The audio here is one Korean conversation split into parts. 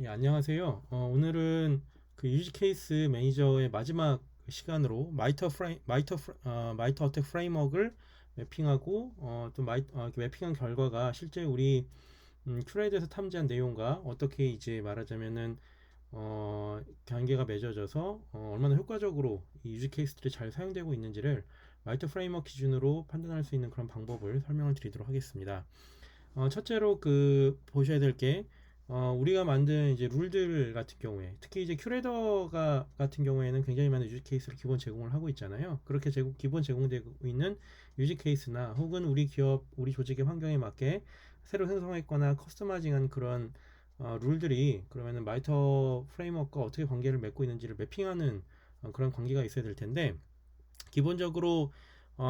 예, 안녕하세요. 오늘은 그 유지 케이스 매니저의 마지막 시간으로 마이터 어택 프레임워크를 매핑하고 또 매핑한 결과가 실제 우리 큐레이드에서 탐지한 내용과 어떻게 이제 말하자면은 관계가 맺어져서 얼마나 효과적으로 이 유지 케이스들이 잘 사용되고 있는지를 마이터 프레임워크 기준으로 판단할 수 있는 그런 방법을 설명을 드리도록 하겠습니다. 첫째로 그 보셔야 될 게 우리가 만든 이제 룰들 같은 경우에 특히 이제 큐레이터가 같은 경우에는 굉장히 많은 유지 케이스를 기본 제공을 하고 있잖아요. 그렇게 기본 제공되고 있는 유지 케이스나 혹은 우리 기업, 우리 조직의 환경에 맞게 새로 생성했거나 커스터마이징한 그런 룰들이 그러면은 마이터 프레임워크가 어떻게 관계를 맺고 있는지를 매핑하는 그런 관계가 있어야 될 텐데 기본적으로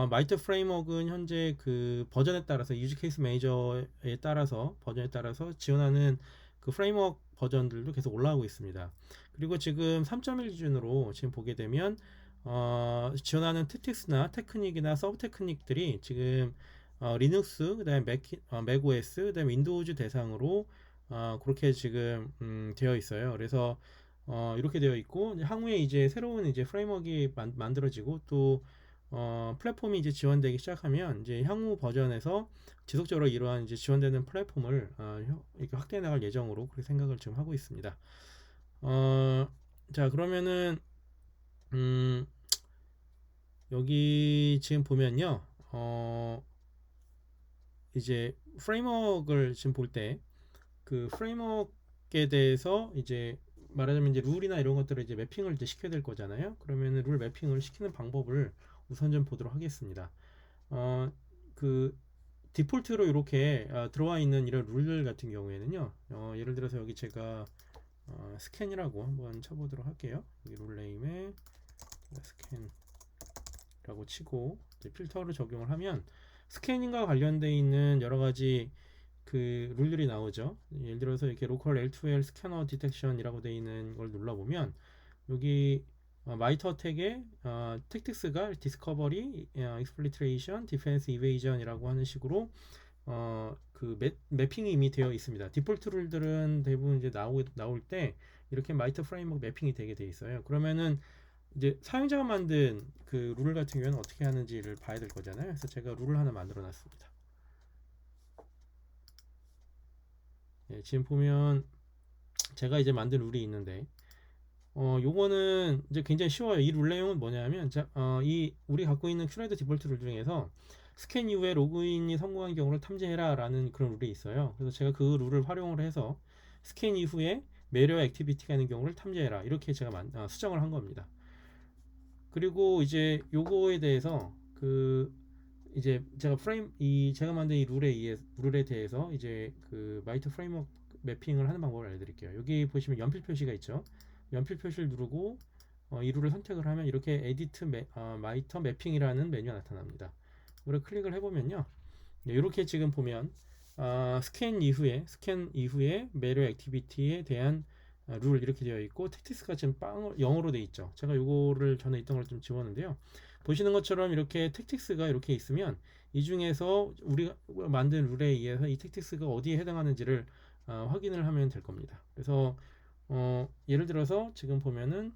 마이터 프레임워크는 현재 그 버전에 따라서 유즈 케이스 매니저에 따라서 버전에 따라서 지원하는 그 프레임워크 버전들도 계속 올라오고 있습니다. 그리고 지금 3.1 기준으로 지금 보게 되면 지원하는 틱틱스나 테크닉이나 서브 테크닉들이 지금 리눅스 그다음에 맥OS 그다음에 윈도우즈 대상으로 그렇게 지금 되어 있어요. 그래서 이렇게 되어 있고 향후에 이제 새로운 이제 프레임워크가 만들어지고 또 플랫폼이 이제 지원되기 시작하면 이제 향후 버전에서 지속적으로 이러한 이제 지원되는 플랫폼을 이렇게 확대해 나갈 예정으로 그렇게 생각을 지금 하고 있습니다. 어, 자 그러면은 음, 여기 지금 보면요, 이제 프레임워크를 지금 볼 때 그 프레임워크에 대해서 이제 말하자면 이제 룰이나 이런 것들을 이제 매핑을 이제 시켜야 될 거잖아요. 그러면은 룰 매핑을 시키는 방법을 우선 좀 보도록 하겠습니다. 어, 그 디폴트로 이렇게 들어와 있는 이런 룰들 같은 경우에는요. 예를 들어서 여기 제가 스캔이라고 한번 쳐보도록 할게요. 여기 룰 네임에 스캔이라고 치고 이제 필터를 적용을 하면 스캐닝과 관련돼 있는 여러 가지 그 룰들이 나오죠. 예를 들어서 이렇게 로컬 L2L 스캐너 디텍션이라고 되어 있는 걸 눌러보면 여기 마이터 어택의 택틱스가 디스커버리, 익스플리트레이션, 디펜스 이베이전이라고 하는 식으로 그 매핑이 이미 되어 있습니다. 디폴트 룰들은 대부분 이제 나올 때 이렇게 마이터 프레임워크 매핑이 되게 돼 있어요. 그러면은 이제 사용자가 만든 그 룰 같은 경우는 어떻게 하는지를 봐야 될 거잖아요. 그래서 제가 룰을 하나 만들어 놨습니다. 예, 지금 보면 제가 이제 만든 룰이 있는데 요거는 이제 굉장히 쉬워요. 이 룰 내용은 뭐냐면 이 우리 갖고 있는 큐레이터 디폴트 룰 중에서 스캔 이후에 로그인이 성공한 경우를 탐지해라 라는 그런 룰이 있어요. 그래서 제가 그 룰을 활용을 해서 스캔 이후에 매력 액티비티가 있는 경우를 탐지해라 이렇게 제가 수정을 한 겁니다. 그리고 이제 요거에 대해서 그 이제 제가 만든 이 룰에 대해서 이제 그 마이터 프레임워크 매핑을 하는 방법을 알려드릴게요. 여기 보시면 연필 표시가 있죠. 연필 표시를 누르고 이 룰을 선택을 하면 이렇게 마이터 매핑이라는 메뉴가 나타납니다. 그걸 클릭을 해보면요. 이렇게 지금 보면 스캔 이후에 매력 액티비티에 대한 룰 이렇게 되어 있고 텍스트가 지금 영어로 되어 있죠. 제가 요거를 전에 있던 걸 좀 지웠는데요. 보시는 것처럼 이렇게 텍스트가 이렇게 있으면 이 중에서 우리가 만든 룰에 의해서 이 텍스트가 어디에 해당하는지를 확인을 하면 될 겁니다. 그래서 예를 들어서 지금 보면은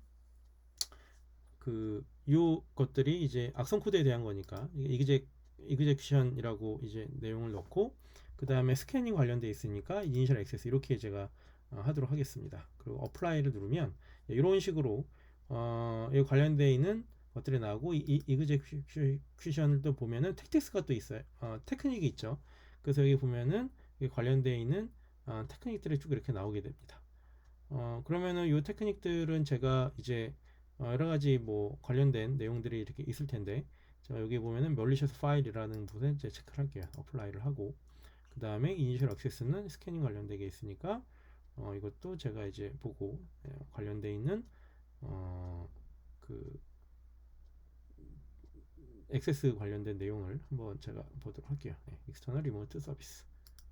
그 요 것들이 이제 악성 코드에 대한 거니까 이게 이그제큐션이라고 이제 내용을 넣고 그 다음에 스캐닝 관련돼 있으니까 이니셜 액세스 이렇게 제가 하도록 하겠습니다. 그리고 어플라이를 누르면 이런 식으로 이 관련돼 있는 것들이 나오고 이 이그제큐션을 또 보면은 텍틱스가 또 있어요. 테크닉이 있죠. 그래서 여기 보면은 관련돼 있는 테크닉들이 쭉 이렇게 나오게 됩니다. 그러면은 이 테크닉들은 제가 이제 여러 가지 뭐 관련된 내용들이 이렇게 있을 텐데 제가 여기 보면은 malicious file이라는 부분에 이제 체크를 할게요. 어플라이를 하고 그 다음에 이니셜 액세스는 스캐닝 관련되게 있으니까 이것도 제가 이제 보고 관련돼 있는 그 액세스 관련된 내용을 한번 제가 보도록 할게요. external remote service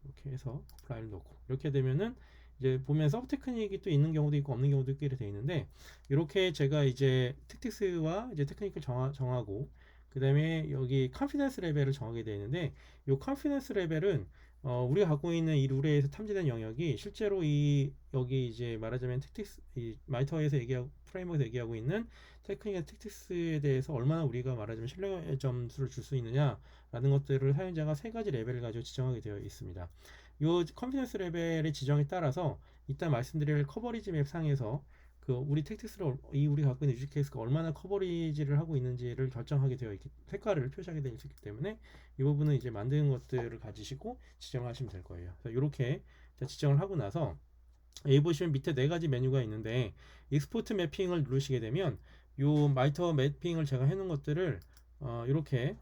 이렇게 해서 어플라이를 넣고 이렇게 되면은 이제 보면 서브 테크닉이 또 있는 경우도 있고 없는 경우도 있게 되어 있는데 이렇게 제가 이제 틱틱스와 이제 테크닉을 정하고 그 다음에 여기 컨피던스 레벨을 정하게 되어 있는데 이 컨피던스 레벨은 우리가 갖고 있는 이 룰에서 탐지된 영역이 실제로 이 여기 이제 말하자면 텍틱스 이 마이터에서 얘기하고 프레임워크에서 얘기하고 있는 테크닉과 텍틱스에 대해서 얼마나 우리가 말하자면 신뢰 점수를 줄 수 있느냐라는 것들을 사용자가 세 가지 레벨을 가지고 지정하게 되어 있습니다. 이 컨피던스 레벨의 지정에 따라서 이따 말씀드릴 커버리지 맵 상에서 그 우리 텍틱스를 이 우리가 갖고 있는 유즈 케이스가 얼마나 커버리지를 하고 있는지를 결정하게 되어 있기 색깔을 표시하게 되어 있기 때문에 이 부분은 이제 만드는 것들을 가지시고 지정하시면 될 거예요. 이렇게 지정을 하고 나서 여기 보시면 밑에 네 가지 메뉴가 있는데 익스포트 매핑을 누르시게 되면 요 마이터 매핑을 제가 해놓은 것들을 이렇게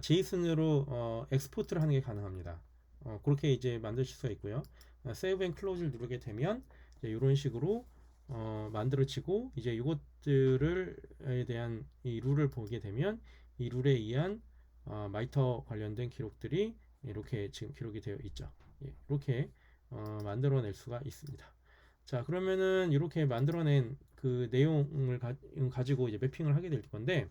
제이슨으로 엑스포트를 하는 게 가능합니다. 그렇게 이제 만드실 수가 있고요. 세이브 앤 클로즈를 누르게 되면 이런 식으로 만들어지고 이제 이것들에 대한 이 룰을 보게 되면 이 룰에 의한 마이터 관련된 기록들이 이렇게 지금 기록이 되어 있죠. 예, 이렇게 만들어낼 수가 있습니다. 자, 그러면은 이렇게 만들어낸 그 내용을 가지고 이제 매핑을 하게 될 건데,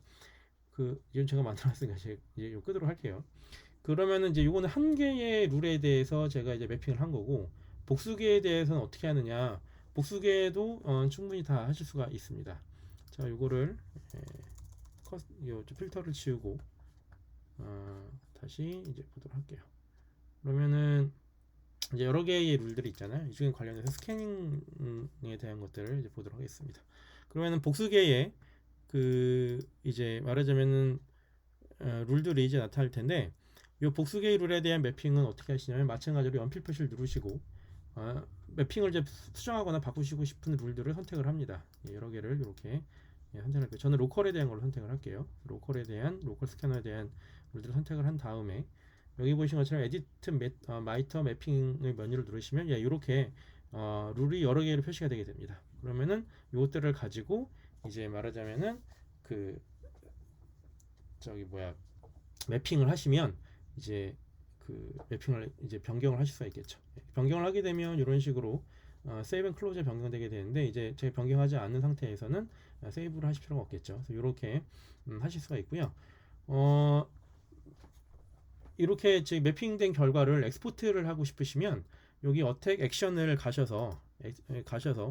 이건 제가 만들었으니까 이제 이거 끄도록 할게요. 그러면은 이제 이거는 한 개의 룰에 대해서 제가 이제 매핑을 한 거고, 복수계에 대해서는 어떻게 하느냐? 복수계도 충분히 다 하실 수가 있습니다. 자, 이거를 요 필터를 지우고 다시 이제 보도록 할게요. 그러면은 이제 여러 개의 룰들이 있잖아요. 이 중에 관련해서 스캐닝에 대한 것들을 이제 보도록 하겠습니다. 그러면은 복수계에 이제 말하자면은 룰들이 이제 나타날 텐데, 이 복수계의 룰에 대한 매핑은 어떻게 하시냐면 마찬가지로 연필 표시를 누르시고 매핑을 이제 수정하거나 바꾸시고 싶은 룰들을 선택을 합니다. 여러 개를 이렇게 선택할 거예요. 저는 로컬에 대한 걸로 선택을 할게요. 로컬에 대한 로컬 스캐너에 대한 룰들을 선택을 한 다음에 여기 보신 것처럼 에디트 마이터 매핑의 메뉴를 누르시면 이렇게 룰이 여러 개로 표시가 되게 됩니다. 그러면은 이것들을 가지고 이제 말하자면은 매핑을 하시면 이제 매핑을 이제 변경을 하실 수가 있겠죠. 변경을 하게 되면 이런 식으로 세이브 앤 클로즈에 변경되게 되는데 이제 제가 변경하지 않는 상태에서는 세이브를 하실 필요가 없겠죠. 그래서 이렇게 하실 수가 있고요. 이렇게 지금 매핑된 결과를 엑스포트를 하고 싶으시면 여기 어택 액션을 가셔서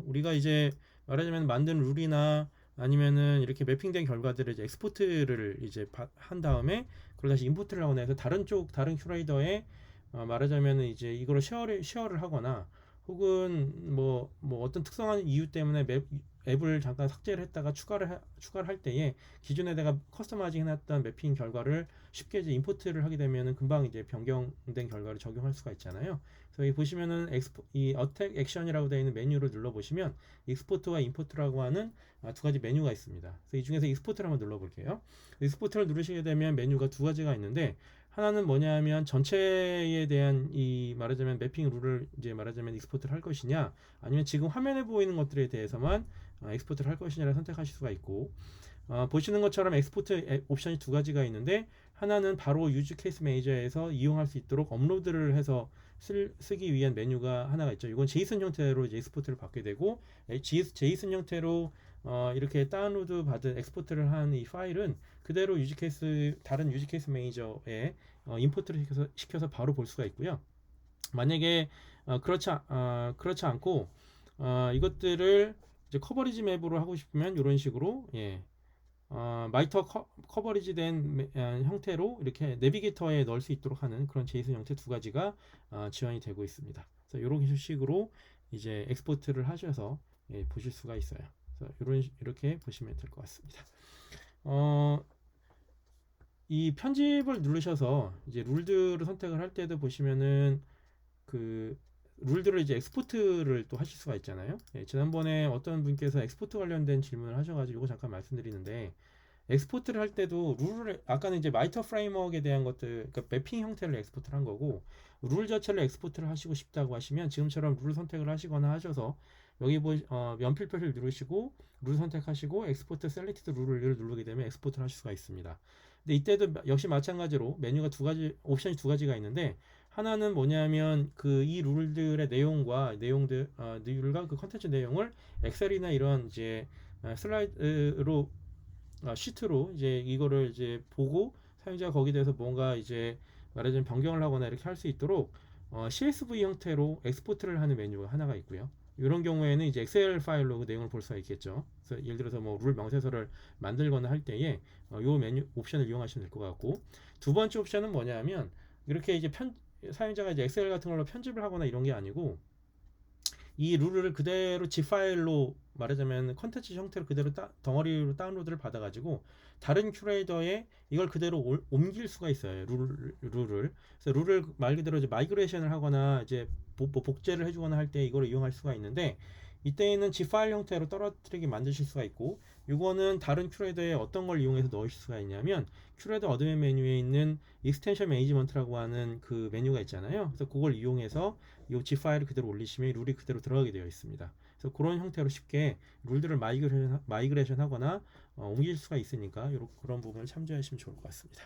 우리가 이제 말하자면 만든 룰이나 아니면은 이렇게 매핑된 결과들을 이제 엑스포트를 이제 한 다음에 그걸 다시 임포트를 하거나 해서 다른 큐레이더에 말하자면은 이제 이거를 쉐어를 하거나 혹은 뭐 어떤 특성한 이유 때문에 앱을 잠깐 삭제를 했다가 추가를 할 때에 기존에 내가 커스터마이징 해놨던 매핑 결과를 쉽게 이제 임포트를 하게 되면은 금방 이제 변경된 결과를 적용할 수가 있잖아요. 그래서 여기 보시면은 이 어택 액션이라고 되어 있는 메뉴를 눌러 보시면 익스포트와 임포트라고 하는 두 가지 메뉴가 있습니다. 그래서 이 중에서 익스포트를 한번 눌러 볼게요. 익스포트를 누르시게 되면 메뉴가 두 가지가 있는데 하나는 뭐냐면 전체에 대한 이 말하자면 매핑 룰을 이제 말하자면 익스포트를 할 것이냐 아니면 지금 화면에 보이는 것들에 대해서만 익스포트를 할 것이냐를 선택하실 수가 있고 보시는 것처럼 엑스포트 옵션이 두 가지가 있는데 하나는 바로 유즈 케이스 매니저에서 이용할 수 있도록 업로드를 해서 쓰기 위한 메뉴가 하나가 있죠. 이건 제이슨 형태로 이제 익스포트를 받게 되고 제이슨 형태로 이렇게 다운로드 받은 엑스포트를 한 이 파일은 그대로 다른 유즈 케이스 매니저에 임포트를 시켜서 바로 볼 수가 있고요. 만약에 그렇지 않고 이것들을 이제 커버리지 맵으로 하고 싶으면 이런 식으로 마이터 커버리지 된 형태로 이렇게 내비게이터에 넣을 수 있도록 하는 그런 제이슨 형태 두 가지가 지원이 되고 있습니다. 그래서 이런 식으로 이제 엑스포트를 하셔서 보실 수가 있어요. 그래서 이렇게 보시면 될 것 같습니다. 이 편집을 누르셔서 이제 룰들을 선택을 할 때도 보시면은 룰들을 이제 엑스포트를 또 하실 수가 있잖아요. 지난번에 어떤 분께서 엑스포트 관련된 질문을 하셔가지고 이거 잠깐 말씀드리는데 엑스포트를 할 때도 룰을 아까는 이제 마이터 프레임워크에 대한 것들 그러니까 매핑 형태를 엑스포트를 한 거고 룰 자체를 엑스포트를 하시고 싶다고 하시면 지금처럼 룰 선택을 하시거나 하셔서 여기 연필 표시를 누르시고 룰 선택하시고 엑스포트 셀렉티드 룰을 누르게 되면 엑스포트를 하실 수가 있습니다. 근데 이때도 역시 마찬가지로 메뉴가 옵션이 두 가지가 있는데 하나는 뭐냐면 이 룰들의 내용과 룰과 그 컨텐츠 내용을 엑셀이나 이런 이제 슬라이드로 시트로 이제 이거를 이제 보고 사용자가 거기에 대해서 뭔가 이제 말하자면 변경을 하거나 이렇게 할 수 있도록 CSV 형태로 엑스포트를 하는 메뉴가 하나가 있고요. 이런 경우에는 이제 엑셀 파일로 그 내용을 볼 수가 있겠죠. 그래서 예를 들어서 뭐 룰 명세서를 만들거나 할 때에 요 메뉴 옵션을 이용하시면 될 것 같고, 두 번째 옵션은 뭐냐면 이렇게 이제 사용자가 이제 엑셀 같은 걸로 편집을 하거나 이런 게 아니고 이 룰을 그대로 zip 파일로 말하자면 컨텐츠 형태로 그대로 덩어리로 다운로드를 받아가지고 다른 큐레이터에 이걸 그대로 옮길 수가 있어요. 룰을. 그래서 룰을 말 그대로 이제 마이그레이션을 하거나 이제 복제를 해주거나 할 때 이걸 이용할 수가 있는데, 이때에는 zip 파일 형태로 떨어뜨리게 만드실 수가 있고, 이거는 다른 큐레이터에 어떤 걸 이용해서 넣으실 수가 있냐면 큐레이터 어드민 메뉴에 있는 익스텐션 매니지먼트라고 하는 그 메뉴가 있잖아요. 그래서 그걸 이용해서 이 zip 파일을 그대로 올리시면 룰이 그대로 들어가게 되어 있습니다. 그래서 그런 형태로 쉽게 룰들을 마이그레이션 하거나 옮길 수가 있으니까 그런 부분을 참조하시면 좋을 것 같습니다.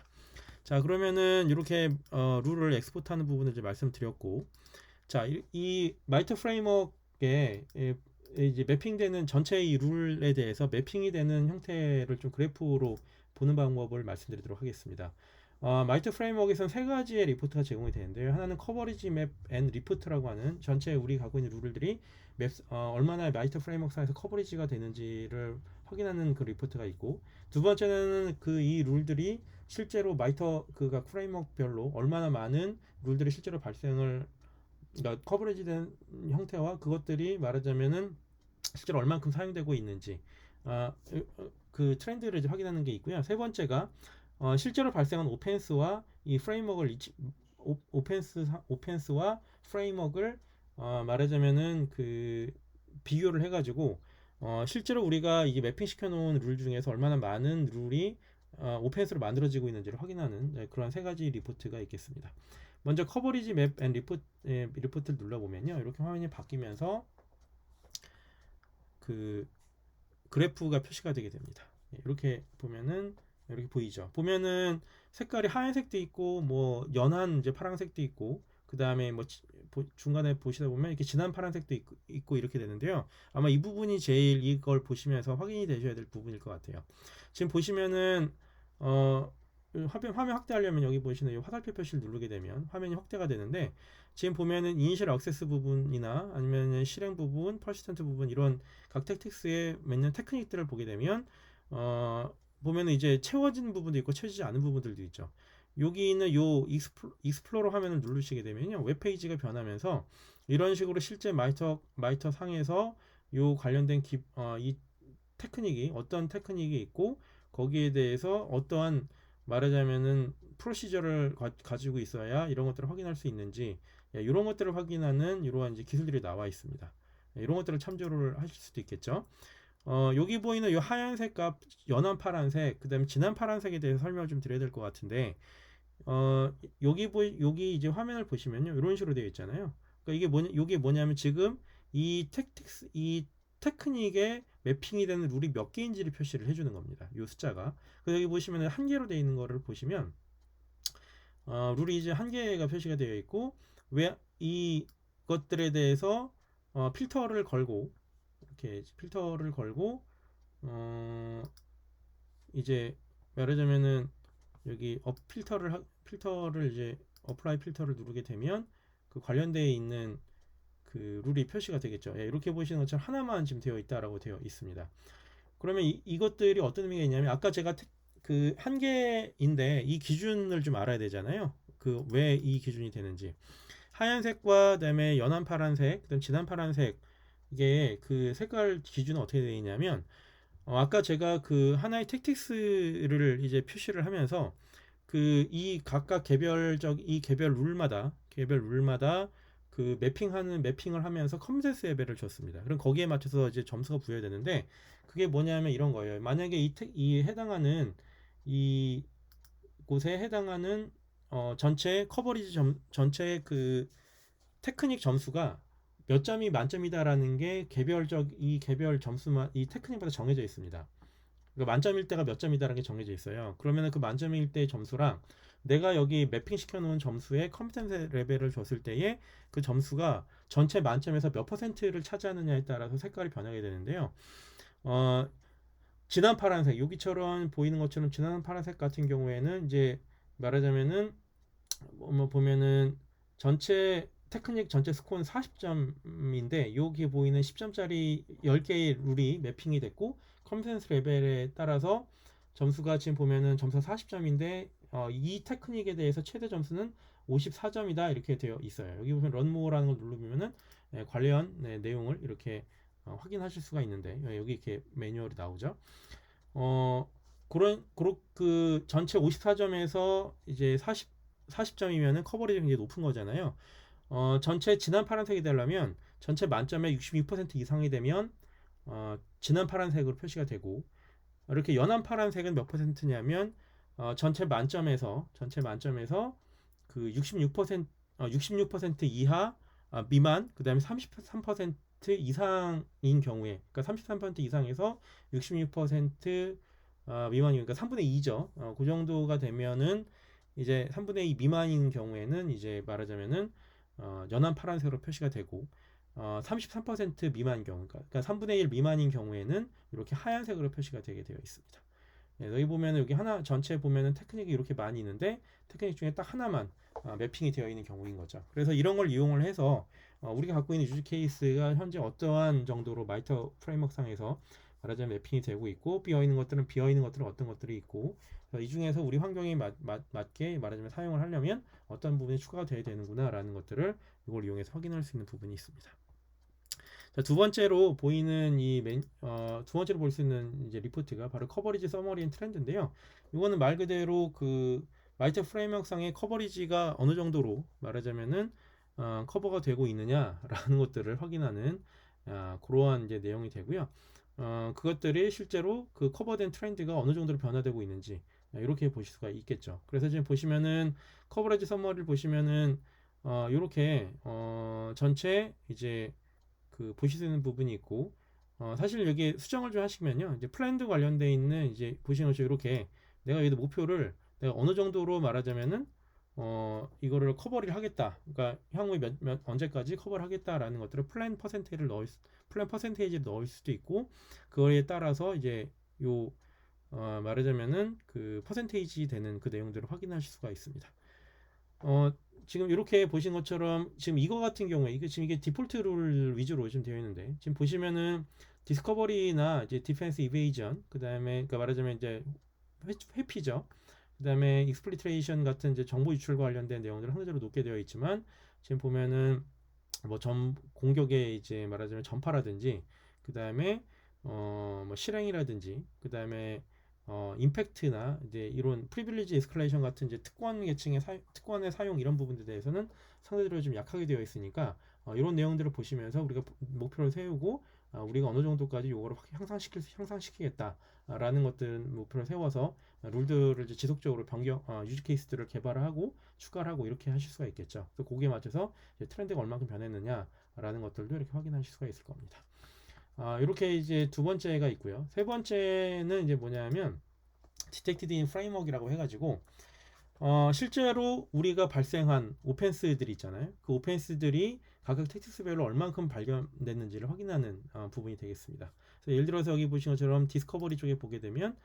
자, 그러면은 이렇게 룰을 엑스포트하는 부분을 이제 말씀드렸고, 자, 이 마이터 프레임워크에 이제 매핑되는 전체 이 룰에 대해서 매핑이 되는 형태를 좀 그래프로 보는 방법을 말씀드리도록 하겠습니다. 마이터 프레임워크에서는 세 가지의 리포트가 제공이 되는데요. 하나는 커버리지 맵 앤 리포트라고 하는 전체 우리 갖고 있는 룰들이 얼마나 마이터 프레임워크 사이에서 커버리지가 되는지를 확인하는 그 리포트가 있고, 두 번째는 그 이 룰들이 실제로 마이터 그가 프레임워크별로 얼마나 많은 룰들이 실제로 발생을, 그러니까 커버리지된 형태와 그것들이 말하자면은 실제로 얼만큼 사용되고 있는지 그 트렌드를 이제 확인하는 게 있고요. 세 번째가 실제로 발생한 오펜스와 이 프레임워크를 오펜스와 프레임워크를 말하자면은 그 비교를 해가지고 실제로 우리가 이게 매핑 시켜놓은 룰 중에서 얼마나 많은 룰이 오펜스로 만들어지고 있는지를 확인하는 그런 세 가지 리포트가 있겠습니다. 먼저 커버리지 맵 앤 리포트를 눌러보면요, 이렇게 화면이 바뀌면서 그 그래프가 표시가 되게 됩니다. 이렇게 보면은 이렇게 보이죠. 보면은 색깔이 하얀색도 있고 뭐 연한 이제 파란색도 있고, 그 다음에 뭐 중간에 보시다 보면 이렇게 진한 파란색도 있고 이렇게 되는데요. 아마 이 부분이 제일 이걸 보시면서 확인이 되셔야 될 부분일 것 같아요. 지금 보시면은 화면 확대하려면 여기 보시는 이 화살표 표시를 누르게 되면 화면이 확대가 되는데, 지금 보면은 이니셜 액세스 부분이나 아니면 실행 부분, 퍼시스턴트 부분 이런 각 텍스트에 맺는 테크닉들을 보게 되면 보면은 이제 채워진 부분도 있고 채워지지 않은 부분들도 있죠. 여기 있는 요 익스플로러 화면을 누르시게 되면요, 웹페이지가 변하면서 이런 식으로 실제 마이터 상에서 요 관련된 이 테크닉이 어떤 테크닉이 있고 거기에 대해서 어떠한 말하자면은 프로시저를 가지고 있어야 이런 것들을 확인할 수 있는지, 이런 것들을 확인하는 이러한 이제 기술들이 나와 있습니다. 이런 것들을 참조를 하실 수도 있겠죠. 여기 보이는 이 하얀색 값, 연한 파란색, 그 다음에 진한 파란색에 대해서 설명을 좀 드려야 될 것 같은데, 여기 이제 화면을 보시면요, 이런 식으로 되어 있잖아요. 그러니까 이게 뭐냐면 지금 이 테크닉에 매핑이 되는 룰이 몇 개인지를 표시를 해주는 겁니다. 이 숫자가. 그래서 여기 보시면 한 개로 되어 있는 거를 보시면 룰이 이제 한 개가 표시가 되어 있고, 왜 이것들에 대해서 필터를 걸고 이렇게 필터를 걸고 이제 말하자면은 여기 필터를 이제 어플라이 필터를 누르게 되면 그 관련되어 있는 그 룰이 표시가 되겠죠. 이렇게 보시는 것처럼 하나만 지금 되어 있다라고 되어 있습니다. 그러면 이것들이 어떤 의미가 있냐면 아까 제가 그 한 개인데 이 기준을 좀 알아야 되잖아요. 그 왜 이 기준이 되는지. 하얀색과 그다음에 연한 파란색, 그다음 진한 파란색, 이게 그 색깔 기준은 어떻게 되어 있냐면 아까 제가 그 하나의 택틱스를 이제 표시를 하면서 그 이 각각 이 개별 룰마다 그 매핑을 하면서 컨센스 레벨을 줬습니다. 그럼 거기에 맞춰서 이제 점수가 부여되는데, 그게 뭐냐면 이런 거예요. 만약에 이 해당하는 이 곳에 해당하는 전체 커버리지 전체 그 테크닉 점수가 몇 점이 만점이다라는 게 이 개별 점수만 이 테크닉마다 정해져 있습니다. 그러니까 만점일 때가 몇 점이다라는 게 정해져 있어요. 그러면 그 만점일 때의 점수랑 내가 여기 매핑 시켜놓은 점수에 컴피턴스 레벨을 줬을 때에 그 점수가 전체 만점에서 몇 퍼센트를 차지하느냐에 따라서 색깔이 변하게 되는데요. 진한 파란색, 여기처럼 보이는 것처럼 진한 파란색 같은 경우에는 이제 말하자면은 뭐 보면은 전체 테크닉 전체 스코어는 40점인데 여기 보이는 10점짜리 10개의 룰이 매핑이 됐고 컴센스 레벨에 따라서 점수가 지금 보면은 점수가 40점인데 이 테크닉에 대해서 최대 점수는 54점이다 이렇게 되어 있어요. 여기 보면 런모어라는 걸 누르면은 관련 내용을 이렇게 확인하실 수가 있는데 여기 이렇게 매뉴얼이 나오죠. 그 전체 54점에서 이제 40점이면은 커버리지가 굉장히 높은 거잖아요. 전체 진한 파란색이 되려면 전체 만점에 66% 이상이 되면 진한 파란색으로 표시가 되고 이렇게 연한 파란색은 몇 퍼센트냐면 전체 만점에서 그 66% 이하 미만 그다음에 33% 이상인 경우에 그러니까 33% 이상에서 66% 미만이니까 3분의 2죠. 그 정도가 되면은 이제 3분의 2 미만인 경우에는 이제 말하자면은 연한 파란색으로 표시가 되고 33% 미만 경우 그러니까 3분의 1 미만인 경우에는 이렇게 하얀색으로 표시가 되게 되어 있습니다. 여기 보면은 여기 하나 전체 보면은 테크닉이 이렇게 많이 있는데 테크닉 중에 딱 하나만 매핑이 되어 있는 경우인 거죠. 그래서 이런 걸 이용을 해서 우리가 갖고 있는 유즈 케이스가 현재 어떠한 정도로 마이터 프레임워크 상에서 말하자면 매핑이 되고 있고 비어 있는 것들은 어떤 것들이 있고 이 중에서 우리 환경에 맞게 말하자면 사용을 하려면 어떤 부분이 추가가 돼야 되는구나라는 것들을 이걸 이용해서 확인할 수 있는 부분이 있습니다. 자, 두 번째로 볼 수 있는 이제 리포트가 바로 커버리지 서머리 앤 트렌드인데요. 이거는 말 그대로 그 마이터 프레임워크상의 커버리지가 어느 정도로 말하자면은 커버가 되고 있느냐라는 것들을 확인하는 그러한 이제 내용이 되고요. 그것들이 실제로 그 커버된 트렌드가 어느 정도로 변화되고 있는지 이렇게 보실 수가 있겠죠. 그래서 지금 보시면은 커버리지 서머리를 보시면은 이렇게 전체 이제 그 보시는 부분이 있고 사실 여기 수정을 좀 하시면요 이제 플랜드 관련돼 있는 이제 보시는 것처럼 이렇게 내가 여기다 목표를 내가 어느 정도로 말하자면은 이거를 커버를 하겠다 그러니까 향후에 언제까지 커버를 하겠다라는 것들을 플랜 퍼센테이지를 넣을 수도 있고 그거에 따라서 이제 요 말하자면은 그 퍼센테이지 되는 그 내용들을 확인하실 수가 있습니다. 지금 이렇게 보신 것처럼 지금 이거 같은 경우에 이게 디폴트 룰 위주로 좀 되어 있는데 지금 보시면은 디스커버리나 이제 디펜스 이베이전 그다음에 그러니까 말하자면 이제 회피죠. 그다음에 익스플리트레이션 같은 이제 정보 유출과 관련된 내용들을 상대적으로 높게 되어 있지만 지금 보면은 뭐 공격의 이제 말하자면 전파라든지 그다음에 뭐 실행이라든지 그다음에 임팩트나 이제 이런 프리빌리지 에스컬레이션 같은 이제 특권의 사용 이런 부분들에 대해서는 상대적으로 좀 약하게 되어 있으니까 이런 내용들을 보시면서 우리가 목표를 세우고 우리가 어느 정도까지 요거를 향상시키겠다라는 것들 목표를 세워서 룰들을 이제 지속적으로 유즈 케이스들을 개발하고 추가를 하고 이렇게 하실 수가 있겠죠. 그래서 거기에 맞춰서 트렌드가 얼마큼 변했느냐라는 것들도 이렇게 확인하실 수가 있을 겁니다. 이렇게 이제 두 번째가 있고요. 세 번째는 이제 뭐냐면 detected in framework이라고 해가지고 실제로 우리가 발생한 오펜스들이 있잖아요. 그 오펜스들이 각각 텍스트별로 얼만큼 발견됐는지를 확인하는 부분이 되겠습니다. 그래서 예를 들어서 여기 보신 것처럼 디스커버리 쪽에 보게 되면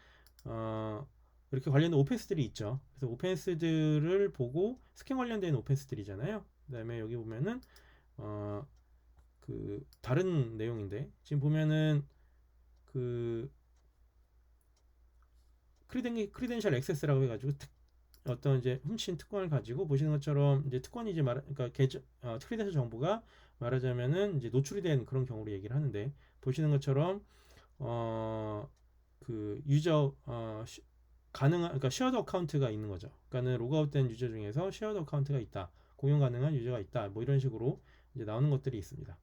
이렇게 관련된 오펜스들이 있죠. 그래서 오펜스들을 보고 스캔 관련된 오펜스들이잖아요. 그다음에 여기 보면은 그 다른 내용인데 지금 보면은 그 크리덴셜 액세스라고 해가지고 어떤 이제 훔친 특권을 가지고 보시는 것처럼 이제 특권이 이제 그러니까 크리덴셜 정보가 말하자면은 이제 노출이 된 그런 경우로 얘기를 하는데 보시는 것처럼 그 유저 그러니까 쉐어드 어카운트가 있는 거죠. 그러니까는 로그아웃된 유저 중에서 쉐어드 어카운트가 있다, 공용 가능한 유저가 있다, 뭐 이런 식으로 이제 나오는 것들이 있습니다.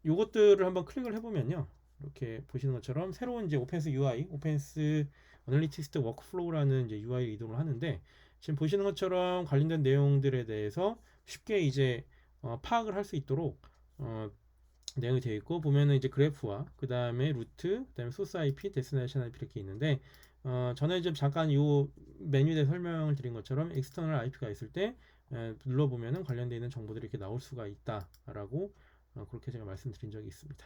요것들을 한번 클릭을 해보면요. 이렇게 보시는 것처럼 새로운 이제 오펜스 UI, 오펜스 어널리티스트 워크플로우라는 이제 UI를 이동을 하는데 지금 보시는 것처럼 관련된 내용들에 대해서 쉽게 이제 파악을 할 수 있도록 내용이 되어 있고 보면은 이제 그래프와 그 다음에 루트, 그 다음에 소스 IP, 데스티네이션 IP 이렇게 있는데 전에 좀 잠깐 요 메뉴에 설명을 드린 것처럼 엑스터널 IP가 있을 때 눌러보면은 관련되어 있는 정보들이 이렇게 나올 수가 있다라고 그렇게 제가 말씀드린 적이 있습니다.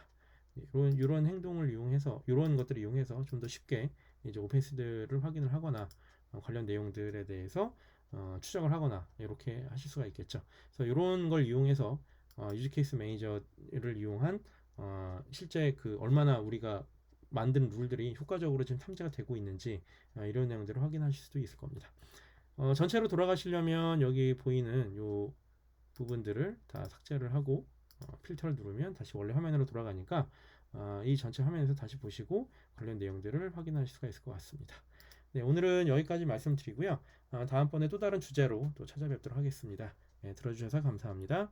이런 행동을 이용해서 이런 것들을 이용해서 좀 더 쉽게 이제 오펜스들을 확인을 하거나 관련 내용들에 대해서 추적을 하거나 이렇게 하실 수가 있겠죠. 그래서 이런 걸 이용해서 유즈 케이스 매니저를 이용한 실제 그 얼마나 우리가 만든 룰들이 효과적으로 지금 탐지가 되고 있는지 이런 내용들을 확인하실 수도 있을 겁니다. 전체로 돌아가시려면 여기 보이는 요 부분들을 다 삭제를 하고 필터를 누르면 다시 원래 화면으로 돌아가니까 이 전체 화면에서 다시 보시고 관련 내용들을 확인하실 수가 있을 것 같습니다. 네, 오늘은 여기까지 말씀드리고요. 다음번에 또 다른 주제로 또 찾아뵙도록 하겠습니다. 네, 들어주셔서 감사합니다.